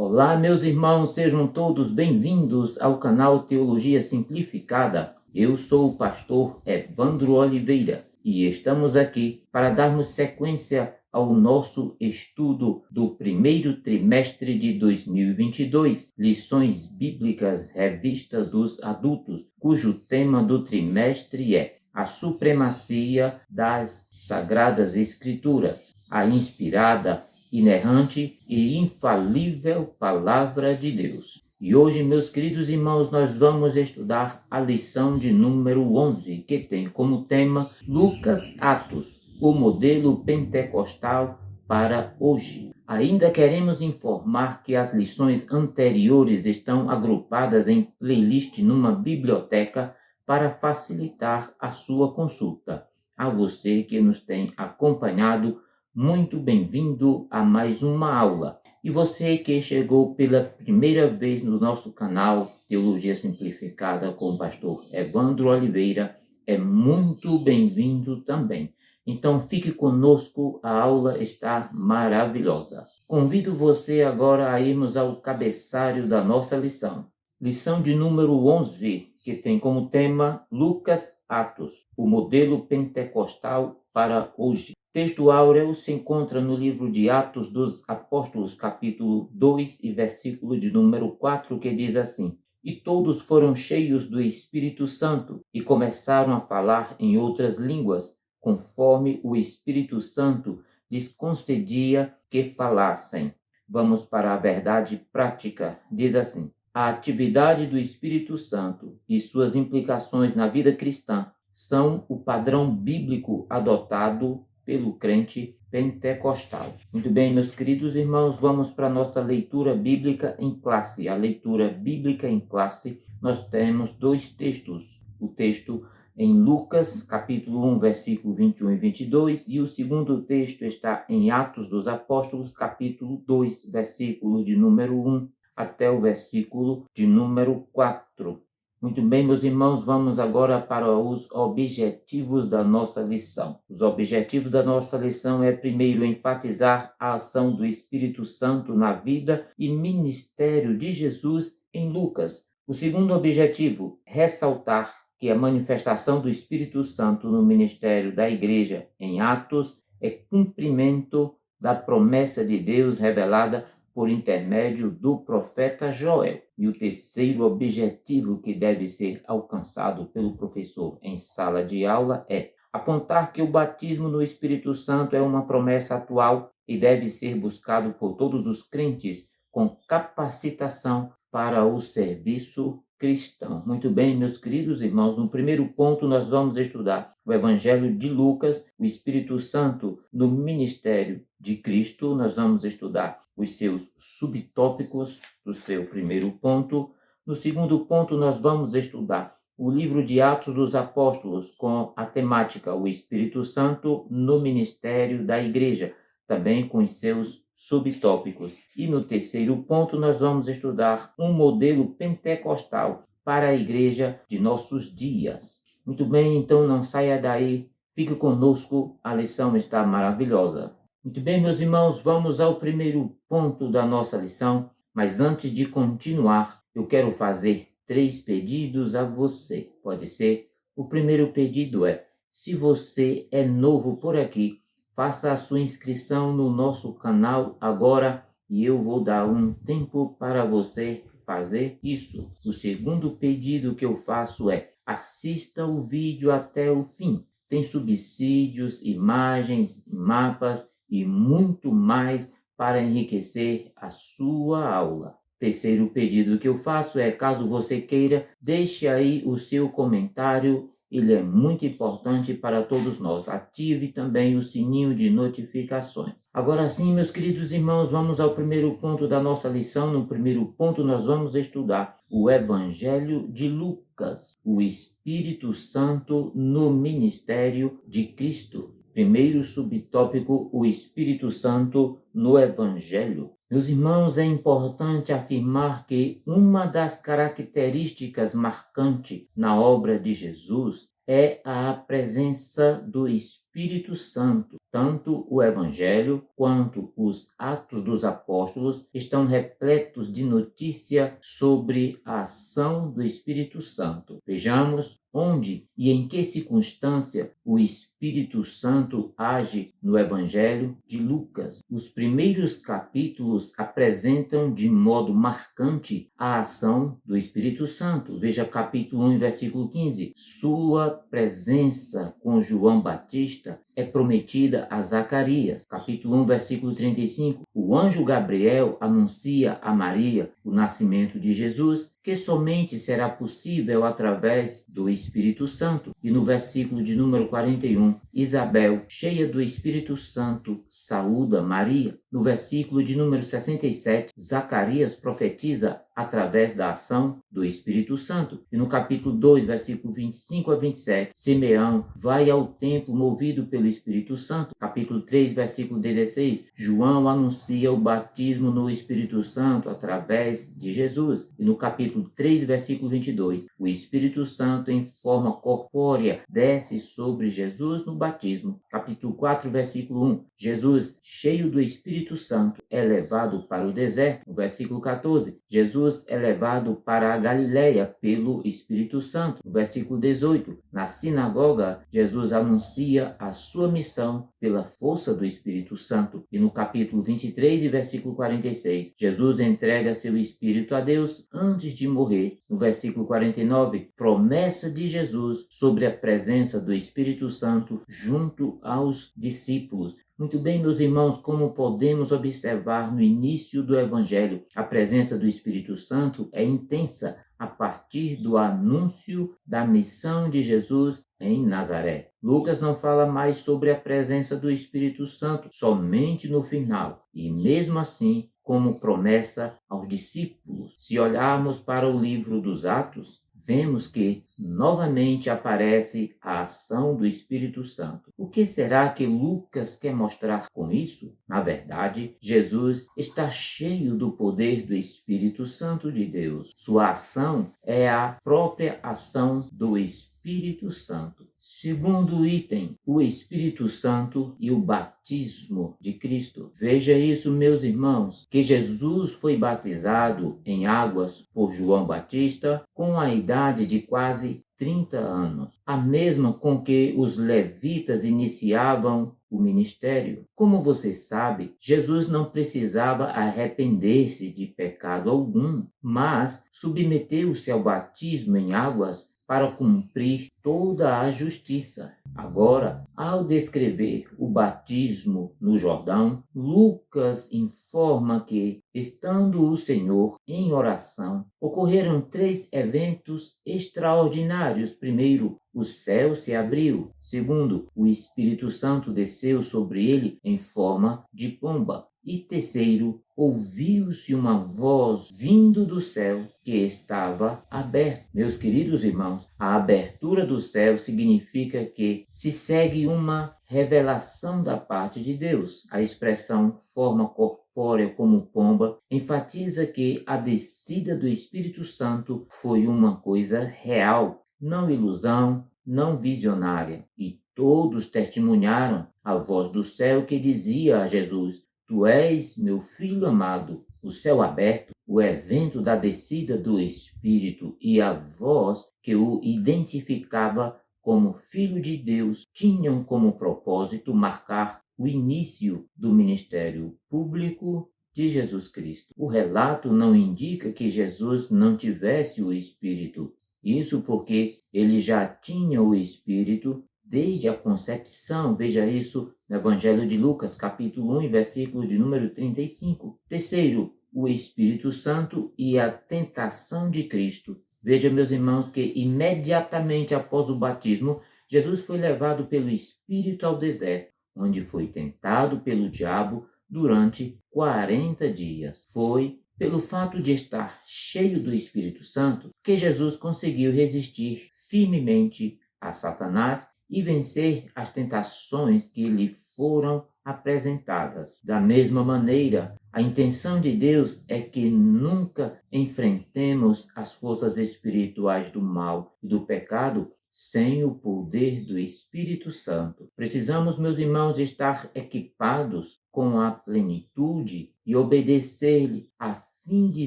Olá, meus irmãos, sejam todos bem-vindos ao canal Teologia Simplificada. Eu sou o pastor Evandro Oliveira e estamos aqui para darmos sequência ao nosso estudo do primeiro trimestre de 2022, Lições Bíblicas Revista dos Adultos, cujo tema do trimestre é a supremacia das Sagradas Escrituras, a inspirada, inerrante e infalível Palavra de Deus. E hoje, meus queridos irmãos, nós vamos estudar a lição de número 11, que tem como tema Lucas Atos, o modelo pentecostal para hoje. Ainda queremos informar que as lições anteriores estão agrupadas em playlist numa biblioteca para facilitar a sua consulta. A você que nos tem acompanhado, muito bem-vindo a mais uma aula. E você que chegou pela primeira vez no nosso canal Teologia Simplificada com o pastor Evandro Oliveira, é muito bem-vindo também. Então fique conosco, a aula está maravilhosa. Convido você agora a irmos ao cabeçalho da nossa lição. Lição de número 11, que tem como tema Lucas Atos, o modelo pentecostal para hoje. O texto áureo se encontra no livro de Atos dos Apóstolos, capítulo 2 e versículo de número 4, que diz assim: E todos foram cheios do Espírito Santo e começaram a falar em outras línguas, conforme o Espírito Santo lhes concedia que falassem. Vamos para a verdade prática. Diz assim: a atividade do Espírito Santo e suas implicações na vida cristã são o padrão bíblico adotado pelo crente pentecostal. Muito bem, meus queridos irmãos, vamos para a nossa leitura bíblica em classe. A leitura bíblica em classe, nós temos dois textos. O texto em Lucas, capítulo 1, versículo 21 e 22, e o segundo texto está em Atos dos Apóstolos, capítulo 2, versículo de número 1 até o versículo de número 4. Muito bem, meus irmãos, vamos agora para os objetivos da nossa lição. Os objetivos da nossa lição é, primeiro, enfatizar a ação do Espírito Santo na vida e ministério de Jesus em Lucas. O segundo objetivo, ressaltar que a manifestação do Espírito Santo no ministério da Igreja em Atos é cumprimento da promessa de Deus revelada por intermédio do profeta Joel. E o terceiro objetivo que deve ser alcançado pelo professor em sala de aula é apontar que o batismo no Espírito Santo é uma promessa atual e deve ser buscado por todos os crentes com capacitação para o serviço cristão. Muito bem, meus queridos irmãos, no primeiro ponto nós vamos estudar o Evangelho de Lucas, o Espírito Santo no ministério de Cristo. Nós vamos estudar os seus subtópicos do seu primeiro ponto. No segundo ponto, nós vamos estudar o livro de Atos dos Apóstolos com a temática o Espírito Santo no ministério da Igreja, também com os seus subtópicos. E no terceiro ponto, nós vamos estudar um modelo pentecostal para a Igreja de nossos dias. Muito bem, então não saia daí, fique conosco, a lição está maravilhosa. Muito bem, meus irmãos, vamos ao primeiro ponto da nossa lição, mas antes de continuar, eu quero fazer 3 pedidos a você. Pode ser? O primeiro pedido é, se você é novo por aqui, faça a sua inscrição no nosso canal agora e eu vou dar um tempo para você fazer isso. O segundo pedido que eu faço é, assista o vídeo até o fim. Tem subsídios, imagens, mapas e muito mais para enriquecer a sua aula. Terceiro pedido que eu faço é, caso você queira, deixe aí o seu comentário, ele é muito importante para todos nós. Ative também o sininho de notificações. Agora sim, meus queridos irmãos, vamos ao primeiro ponto da nossa lição. No primeiro ponto nós vamos estudar o Evangelho de Lucas, o Espírito Santo no ministério de Cristo. Primeiro subtópico, o Espírito Santo no Evangelho. Meus irmãos, é importante afirmar que uma das características marcantes na obra de Jesus é a presença do Espírito Santo. Tanto o Evangelho quanto os Atos dos Apóstolos estão repletos de notícia sobre a ação do Espírito Santo. Vejamos onde e em que circunstância o Espírito Santo age no Evangelho de Lucas. Os primeiros capítulos apresentam de modo marcante a ação do Espírito Santo. Veja capítulo 1, versículo 15. Sua presença com João Batista é prometida a Zacarias. Capítulo 1, versículo 35. O anjo Gabriel anuncia a Maria o nascimento de Jesus, que somente será possível através do Espírito Santo. E no versículo de número 41, Isabel, cheia do Espírito Santo, saúda Maria. No versículo de número 67, Zacarias profetiza através da ação do Espírito Santo. E no capítulo 2, versículo 25 a 27, Simeão vai ao templo movido pelo Espírito Santo. Capítulo 3, versículo 16, João anuncia o batismo no Espírito Santo através de Jesus. E no capítulo 3, versículo 22, o Espírito Santo em forma corpórea desce sobre Jesus no batismo. Capítulo 4, versículo 1, Jesus, cheio do Espírito Santo, é levado para o deserto. No versículo 14, Jesus é levado para a Galileia pelo Espírito Santo. No versículo 18, na sinagoga, Jesus anuncia a sua missão pela força do Espírito Santo. E no capítulo 23 e versículo 46, Jesus entrega seu Espírito a Deus antes de morrer. No versículo 49, promessa de Jesus sobre a presença do Espírito Santo junto aos discípulos. Muito bem, meus irmãos, como podemos observar no início do Evangelho, a presença do Espírito Santo é intensa a partir do anúncio da missão de Jesus em Nazaré. Lucas não fala mais sobre a presença do Espírito Santo somente no final, e mesmo assim, como promessa aos discípulos. Se olharmos para o livro dos Atos, vemos que novamente aparece a ação do Espírito Santo. O que será que Lucas quer mostrar com isso? Na verdade, Jesus está cheio do poder do Espírito Santo de Deus. Sua ação é a própria ação do Espírito Santo. Segundo item, o Espírito Santo e o batismo de Cristo. Veja isso, meus irmãos, que Jesus foi batizado em águas por João Batista com a idade de quase 30 anos, a mesma com que os levitas iniciavam o ministério. Como você sabe, Jesus não precisava arrepender-se de pecado algum, mas submeteu-se ao batismo em águas para cumprir toda a justiça. Agora, ao descrever o batismo no Jordão, Lucas informa que, estando o Senhor em oração, ocorreram 3 eventos extraordinários. Primeiro, o céu se abriu. Segundo, o Espírito Santo desceu sobre ele em forma de pomba. E terceiro, ouviu-se uma voz vindo do céu que estava aberto. Meus queridos irmãos, a abertura do céu significa que se segue uma revelação da parte de Deus. A expressão forma corpórea como pomba enfatiza que a descida do Espírito Santo foi uma coisa real, não ilusão, não visionária. E todos testemunharam a voz do céu que dizia a Jesus: Tu és meu filho amado. O céu aberto, o evento da descida do Espírito e a voz que o identificava como Filho de Deus tinham como propósito marcar o início do ministério público de Jesus Cristo. O relato não indica que Jesus não tivesse o Espírito. Isso porque ele já tinha o Espírito desde a concepção. Veja isso no Evangelho de Lucas, capítulo 1, versículo de número 35. Terceiro, o Espírito Santo e a tentação de Cristo. Veja, meus irmãos, que imediatamente após o batismo, Jesus foi levado pelo Espírito ao deserto, onde foi tentado pelo diabo durante 40 dias. Foi pelo fato de estar cheio do Espírito Santo que Jesus conseguiu resistir firmemente a Satanás e vencer as tentações que lhe foram apresentadas. Da mesma maneira, a intenção de Deus é que nunca enfrentemos as forças espirituais do mal e do pecado sem o poder do Espírito Santo. Precisamos, meus irmãos, estar equipados com a plenitude e obedecer-lhe a fim de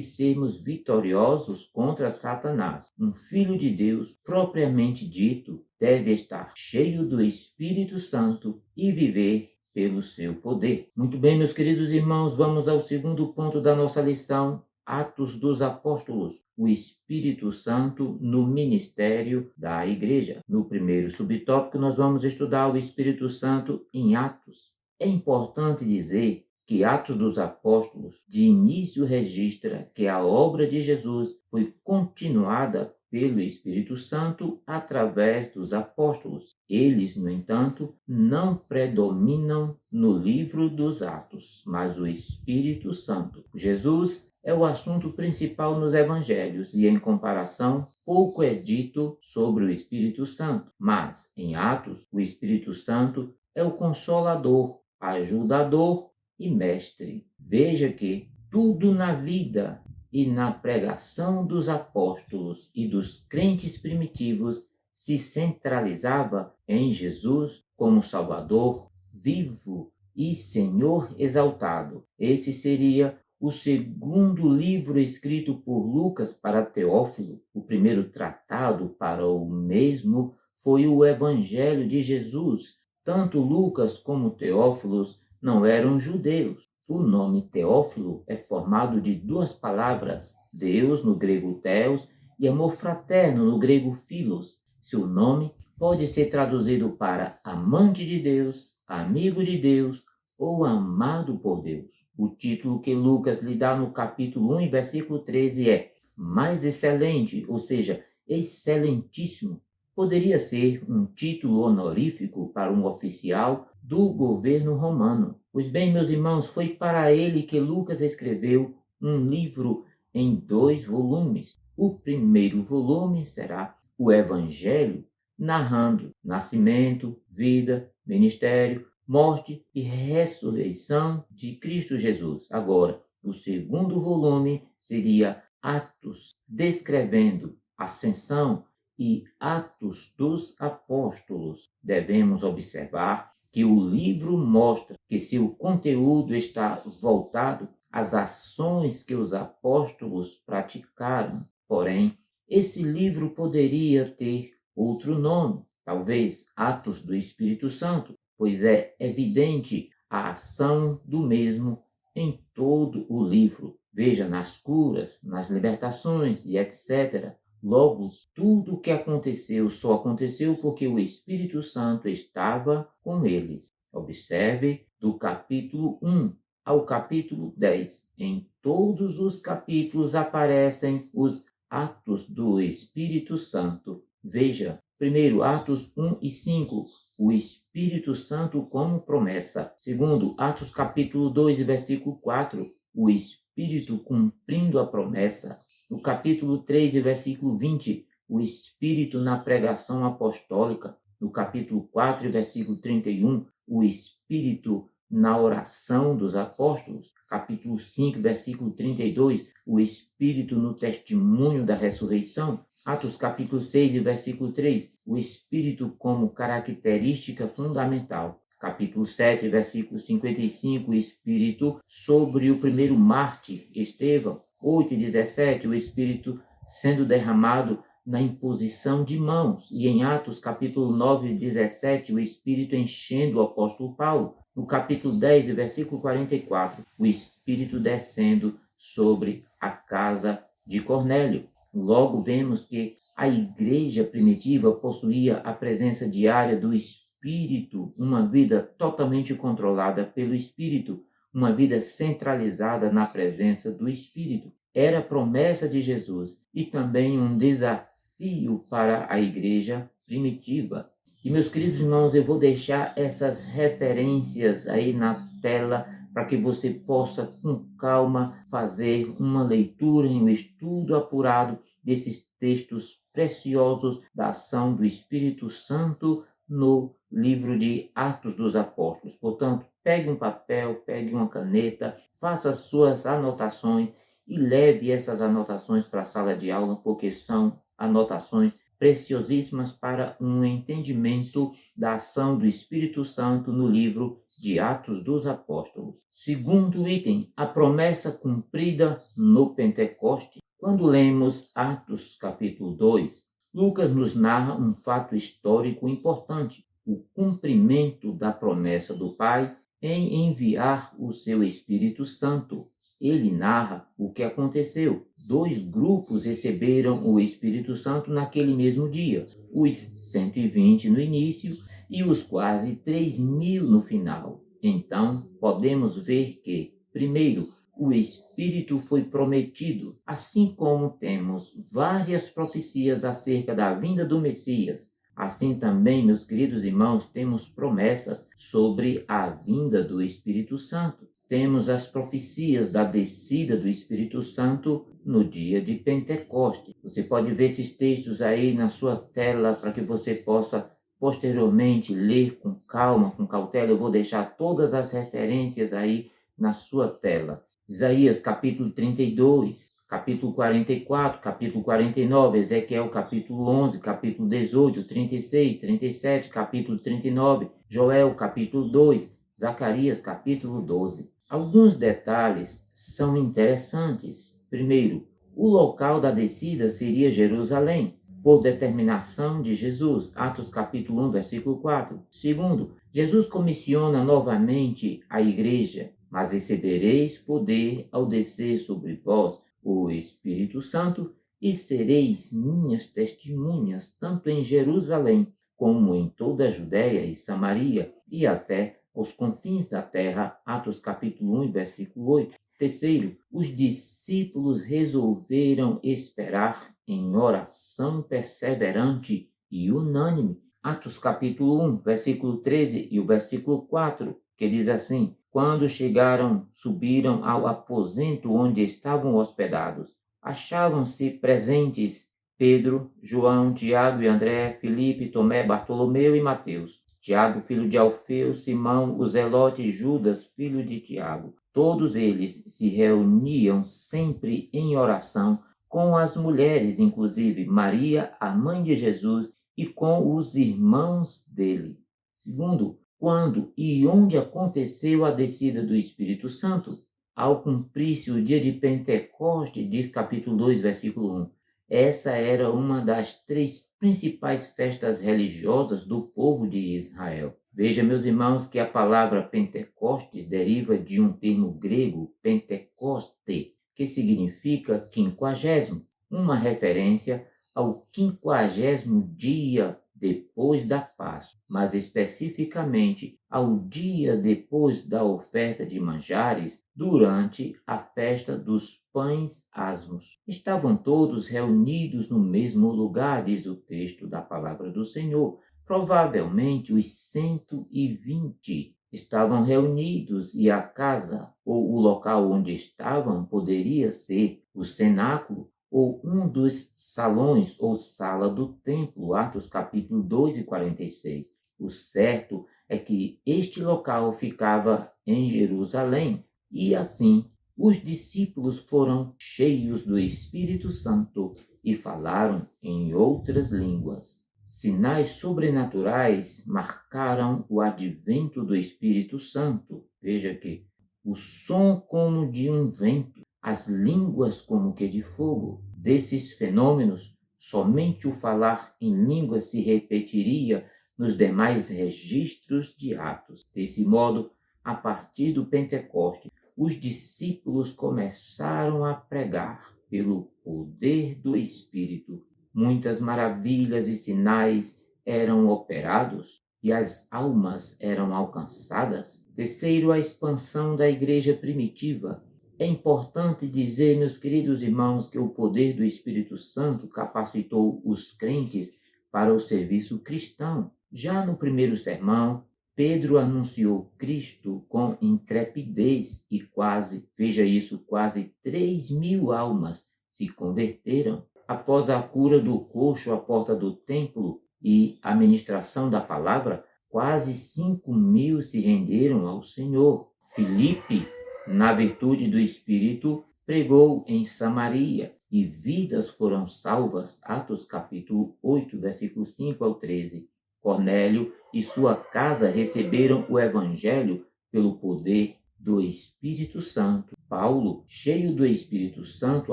sermos vitoriosos contra Satanás. Um filho de Deus, propriamente dito, deve estar cheio do Espírito Santo e viver pelo seu poder. Muito bem, meus queridos irmãos, vamos ao segundo ponto da nossa lição, Atos dos Apóstolos, o Espírito Santo no ministério da Igreja. No primeiro subtópico, nós vamos estudar o Espírito Santo em Atos. É importante dizer que Atos dos Apóstolos, de início, registra que a obra de Jesus foi continuada pelo Espírito Santo através dos apóstolos. Eles, no entanto, não predominam no livro dos Atos, mas o Espírito Santo. Jesus é o assunto principal nos evangelhos e, em comparação, pouco é dito sobre o Espírito Santo. Mas, em Atos, o Espírito Santo é o Consolador, ajudador e mestre. Veja que tudo na vida e na pregação dos apóstolos e dos crentes primitivos se centralizava em Jesus como Salvador, vivo e Senhor exaltado. Esse seria o segundo livro escrito por Lucas para Teófilo. O primeiro tratado para o mesmo foi o Evangelho de Jesus. Tanto Lucas como Teófilo não eram judeus. O nome Teófilo é formado de duas palavras, Deus no grego Theos e amor fraterno no grego Philos. Seu nome pode ser traduzido para amante de Deus, amigo de Deus ou amado por Deus. O título que Lucas lhe dá no capítulo 1, versículo 13 é mais excelente, ou seja, excelentíssimo. Poderia ser um título honorífico para um oficial do governo romano. Pois bem, meus irmãos, foi para ele que Lucas escreveu um livro em 2 volumes. O primeiro volume será o Evangelho, narrando nascimento, vida, ministério, morte e ressurreição de Cristo Jesus. Agora, o segundo volume seria Atos, descrevendo ascensão e Atos dos Apóstolos. Devemos observar que o livro mostra que seu conteúdo está voltado às ações que os apóstolos praticaram. Porém, esse livro poderia ter outro nome, talvez Atos do Espírito Santo, pois é evidente a ação do mesmo em todo o livro. Veja nas curas, nas libertações e etc. Logo, tudo o que aconteceu só aconteceu porque o Espírito Santo estava com eles. Observe do capítulo 1 ao capítulo 10. Em todos os capítulos aparecem os atos do Espírito Santo. Veja, primeiro, Atos 1 e 5, o Espírito Santo como promessa. Segundo, Atos capítulo 2, versículo 4, o Espírito cumprindo a promessa. No capítulo 3, versículo 20, o Espírito na pregação apostólica. No capítulo 4, versículo 31, o Espírito na oração dos apóstolos. Capítulo 5, versículo 32, o Espírito no testemunho da ressurreição. Atos capítulo 6, versículo 3, o Espírito como característica fundamental. Capítulo 7, versículo 55, o Espírito sobre o primeiro mártir, Estevão. 8 e 17, o Espírito sendo derramado na imposição de mãos. E em Atos, capítulo 9 e 17, o Espírito enchendo o apóstolo Paulo. No capítulo 10, versículo 44, o Espírito descendo sobre a casa de Cornélio. Logo vemos que a igreja primitiva possuía a presença diária do Espírito, uma vida totalmente controlada pelo Espírito, uma vida centralizada na presença do Espírito. Era promessa de Jesus e também um desafio para a igreja primitiva. E, meus queridos irmãos, eu vou deixar essas referências aí na tela para que você possa, com calma, fazer uma leitura e um estudo apurado desses textos preciosos da ação do Espírito Santo no livro de Atos dos Apóstolos. Portanto, pegue um papel, pegue uma caneta, faça suas anotações e leve essas anotações para a sala de aula, porque são anotações preciosíssimas para um entendimento da ação do Espírito Santo no livro de Atos dos Apóstolos. Segundo item, a promessa cumprida no Pentecoste. Quando lemos Atos capítulo 2, Lucas nos narra um fato histórico importante, o cumprimento da promessa do Pai em enviar o seu Espírito Santo. Ele narra o que aconteceu. 2 grupos receberam o Espírito Santo naquele mesmo dia, os 120 no início e os quase 3.000 no final. Então, podemos ver que, primeiro, o Espírito foi prometido, assim como temos várias profecias acerca da vinda do Messias. Assim também, meus queridos irmãos, temos promessas sobre a vinda do Espírito Santo. Temos as profecias da descida do Espírito Santo no dia de Pentecostes. Você pode ver esses textos aí na sua tela para que você possa posteriormente ler com calma, com cautela. Eu vou deixar todas as referências aí na sua tela. Isaías capítulo 32, capítulo 44, capítulo 49, Ezequiel capítulo 11, capítulo 18, 36, 37, capítulo 39, Joel capítulo 2, Zacarias capítulo 12. Alguns detalhes são interessantes. Primeiro, o local da descida seria Jerusalém, por determinação de Jesus, Atos capítulo 1, versículo 4. Segundo, Jesus comissiona novamente a igreja, mas recebereis poder ao descer sobre vós o Espírito Santo, e sereis minhas testemunhas, tanto em Jerusalém, como em toda a Judéia e Samaria, e até aos confins da terra. Atos capítulo 1, versículo 8. Terceiro, os discípulos resolveram esperar em oração perseverante e unânime. Atos capítulo 1, versículo 13 e o versículo 4, que diz assim: quando chegaram, subiram ao aposento onde estavam hospedados. Achavam-se presentes Pedro, João, Tiago e André, Filipe, Tomé, Bartolomeu e Mateus, Tiago, filho de Alfeu, Simão, o Zelote e Judas, filho de Tiago. Todos eles se reuniam sempre em oração com as mulheres, inclusive Maria, a mãe de Jesus, e com os irmãos dele. Segundo, quando e onde aconteceu a descida do Espírito Santo? Ao cumprir-se o dia de Pentecoste, diz capítulo 2, versículo 1. Essa era uma das 3 principais festas religiosas do povo de Israel. Veja, meus irmãos, que a palavra Pentecostes deriva de um termo grego, Pentecoste, que significa quinquagésimo, uma referência ao 50º dia depois da Páscoa, mas especificamente ao dia depois da oferta de manjares durante a festa dos pães asmos. Estavam todos reunidos no mesmo lugar, diz o texto da palavra do Senhor. Provavelmente os 120 estavam reunidos e a casa ou o local onde estavam poderia ser o cenáculo ou um dos salões ou sala do templo, Atos capítulo 2 e 46. O certo é que este local ficava em Jerusalém, e assim os discípulos foram cheios do Espírito Santo e falaram em outras línguas. Sinais sobrenaturais marcaram o advento do Espírito Santo. Veja que o som como de um vento, as línguas como que de fogo. Desses fenômenos, somente o falar em línguas se repetiria nos demais registros de Atos. Desse modo, a partir do Pentecoste, os discípulos começaram a pregar pelo poder do Espírito. Muitas maravilhas e sinais eram operados e as almas eram alcançadas. Terceiro, a expansão da igreja primitiva. É importante dizer, meus queridos irmãos, que o poder do Espírito Santo capacitou os crentes para o serviço cristão. Já no primeiro sermão, Pedro anunciou Cristo com intrepidez e quase 3.000 almas se converteram. Após a cura do coxo à porta do templo e a ministração da palavra, quase 5.000 se renderam ao Senhor. Filipe, na virtude do Espírito, pregou em Samaria e vidas foram salvas. Atos capítulo 8, versículo 5 ao 13. Cornélio e sua casa receberam o evangelho pelo poder do Espírito Santo. Paulo, cheio do Espírito Santo,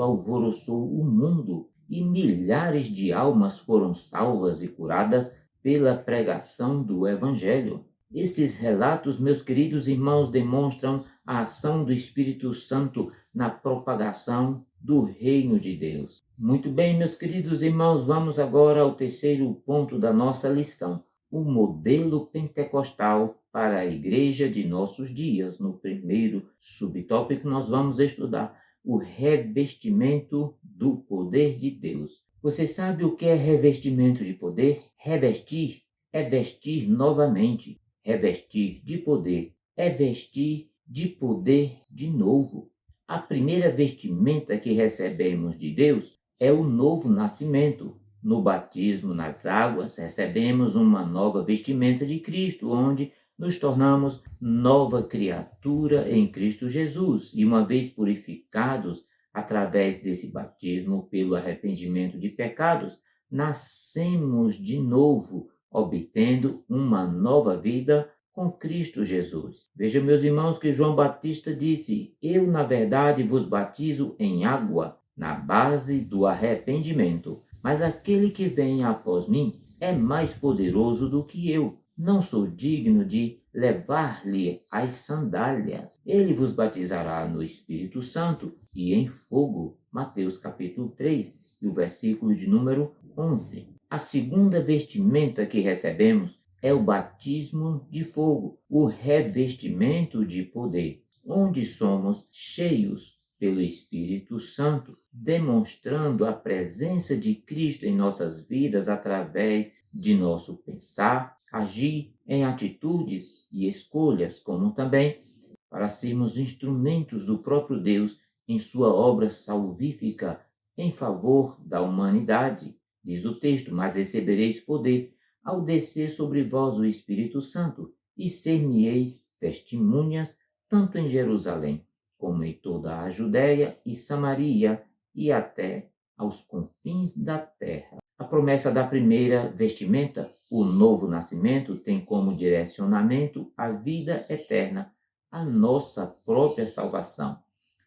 alvoroçou o mundo e milhares de almas foram salvas e curadas pela pregação do evangelho. Estes relatos, meus queridos irmãos, demonstram a ação do Espírito Santo na propagação do reino de Deus. Muito bem, meus queridos irmãos, vamos agora ao terceiro ponto da nossa lição, o modelo pentecostal para a igreja de nossos dias. No primeiro subtópico, nós vamos estudar o revestimento do poder de Deus. Você sabe o que é revestimento de poder? Revestir é vestir novamente. Revestir de poder é vestir de poder de novo. A primeira vestimenta que recebemos de Deus é o novo nascimento. No batismo nas águas, recebemos uma nova vestimenta de Cristo, onde nos tornamos nova criatura em Cristo Jesus. E uma vez purificados através desse batismo pelo arrependimento de pecados, nascemos de novo, obtendo uma nova vida com Cristo Jesus. Veja, meus irmãos, que João Batista disse: eu, na verdade, vos batizo em água, na base do arrependimento. Mas aquele que vem após mim é mais poderoso do que eu. Não sou digno de levar-lhe as sandálias. Ele vos batizará no Espírito Santo e em fogo. Mateus capítulo 3, e o versículo de número 11. A segunda vestimenta que recebemos é o batismo de fogo, o revestimento de poder, onde somos cheios pelo Espírito Santo, demonstrando a presença de Cristo em nossas vidas através de nosso pensar, agir em atitudes e escolhas, como também para sermos instrumentos do próprio Deus em sua obra salvífica em favor da humanidade. Diz o texto: mas recebereis poder ao descer sobre vós o Espírito Santo, e ser-me-eis testemunhas, tanto em Jerusalém, como em toda a Judéia e Samaria, e até aos confins da terra. A promessa da primeira vestimenta, o novo nascimento, tem como direcionamento a vida eterna, a nossa própria salvação.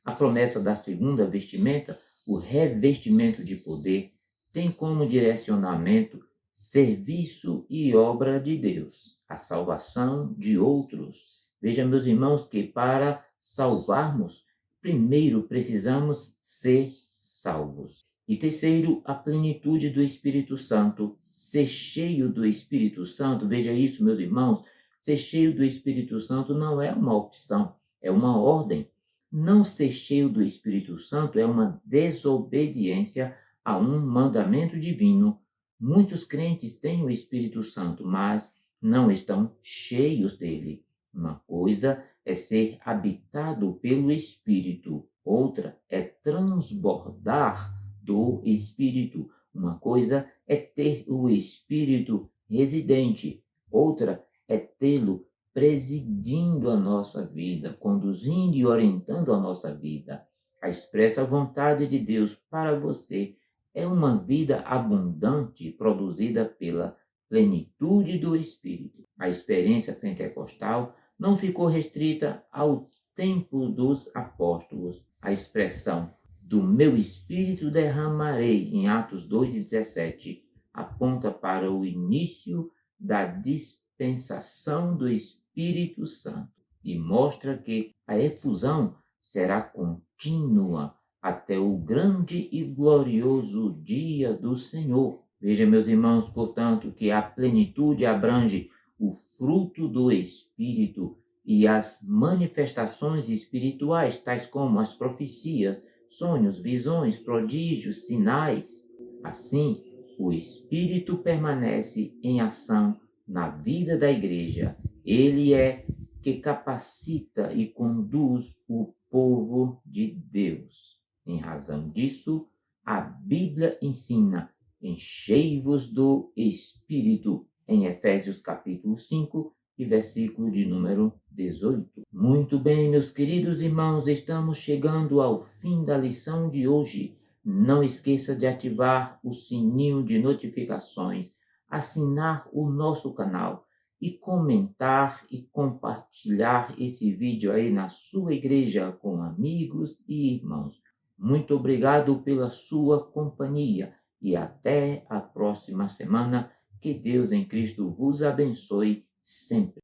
A promessa da segunda vestimenta, o revestimento de poder, tem como direcionamento serviço e obra de Deus, a salvação de outros. Veja, meus irmãos, que para salvarmos, primeiro precisamos ser salvos. E terceiro, a plenitude do Espírito Santo. Ser cheio do Espírito Santo, veja isso, meus irmãos, ser cheio do Espírito Santo não é uma opção, é uma ordem. Não ser cheio do Espírito Santo é uma desobediência a um mandamento divino. Muitos crentes têm o Espírito Santo, mas não estão cheios dele. Uma coisa é ser habitado pelo Espírito, outra é transbordar do Espírito. Uma coisa é ter o Espírito residente, outra é tê-lo presidindo a nossa vida, conduzindo e orientando a nossa vida. A expressa vontade de Deus para você é uma vida abundante produzida pela plenitude do Espírito. A experiência pentecostal não ficou restrita ao tempo dos apóstolos. A expressão do meu Espírito derramarei em Atos 2:17 aponta para o início da dispensação do Espírito Santo e mostra que a efusão será contínua até o grande e glorioso dia do Senhor. Veja, meus irmãos, portanto, que a plenitude abrange o fruto do Espírito e as manifestações espirituais, tais como as profecias, sonhos, visões, prodígios, sinais. Assim, o Espírito permanece em ação na vida da igreja. Ele é que capacita e conduz o povo de Deus. Em razão disso, a Bíblia ensina: enchei-vos do Espírito, em Efésios capítulo 5, e versículo de número 18. Muito bem, meus queridos irmãos, estamos chegando ao fim da lição de hoje. Não esqueça de ativar o sininho de notificações, assinar o nosso canal e comentar e compartilhar esse vídeo aí na sua igreja com amigos e irmãos. Muito obrigado pela sua companhia e até a próxima semana. Que Deus em Cristo vos abençoe sempre.